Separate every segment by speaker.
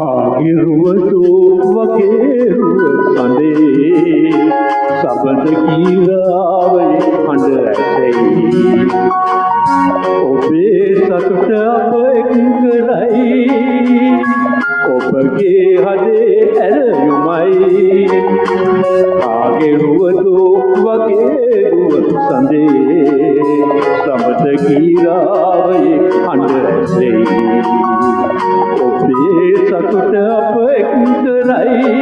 Speaker 1: Agiruwadu wakeruwa sande sabad kirawai handa asai obe satut apa ekkarai obage hade erayumai agiruwadu wakeruwa sande sabad kirawai handa asai සතුට අප එක්කරයි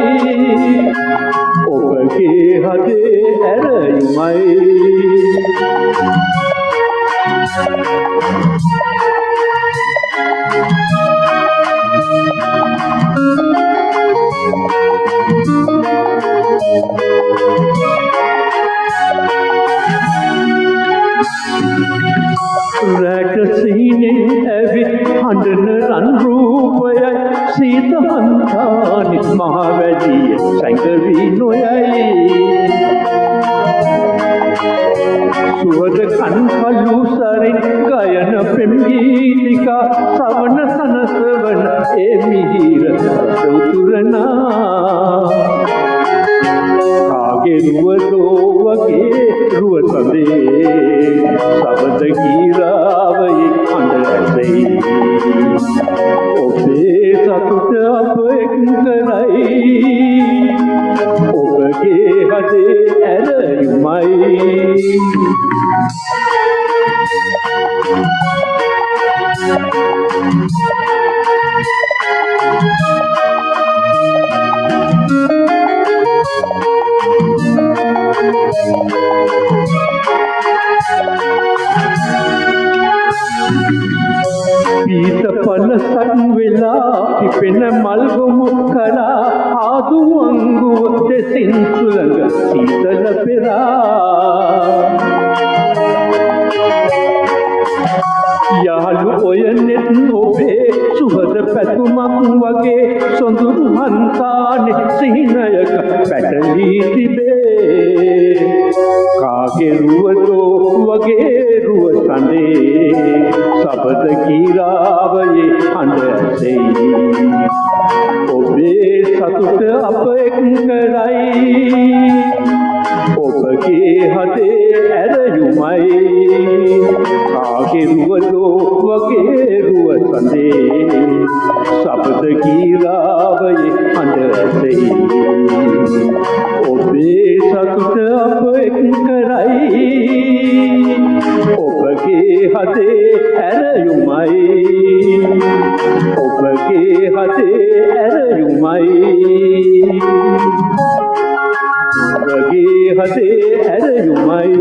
Speaker 1: ඔබගේ හදේ ඇරයුමයි රැකසීනේ ඇවිත් හඬන රන් රූපයයි සීත හන්තානිත් මහවැදිය සැඟවී නොයයි සුවද කන් කළු සරින් ගයන පෙම් ගීතිකා සවන සනසවන ඒ මිහිර උතුරනා කාගේ රුවදෝ වගේ රුව සඳේ සබද ගීරාවයි අඬ ඇසෙයි ඔබේ සතුට අප එක්කරයි ඔබගේ හදේ ඇරයුමයි පීත පනසක් වෙලා පිපෙන මල්ගොමු කරා ආදු අංගුව දෙසින් සුළඟ සීතල පෙරා යහළු ඔය නෙත් ඔබේ සුහද පැතුමක් වගේ සොඳුරු හන්තානේ සිහිනයක පැටලී තිබේ කාගේ රුවදෝ වගේ රුව සඳේ සබද කීරාවයේ අඬ ඇසෙයි ඔබේ සතුට අප එක්කරයි ඔබගේ හදේ ඇරයුමයි කාගේ රුවදෝ වගේ රුව සඳේ සබද කීරාවයේ අඬ ඇසෙයි ඔබේ සතුට අප එක්කරයි ඔබගේ හදේ ඇරයුමයි ඔබගේ හදේ ඇරයුමයි ඔබගේ හදේ ඇරයුමයි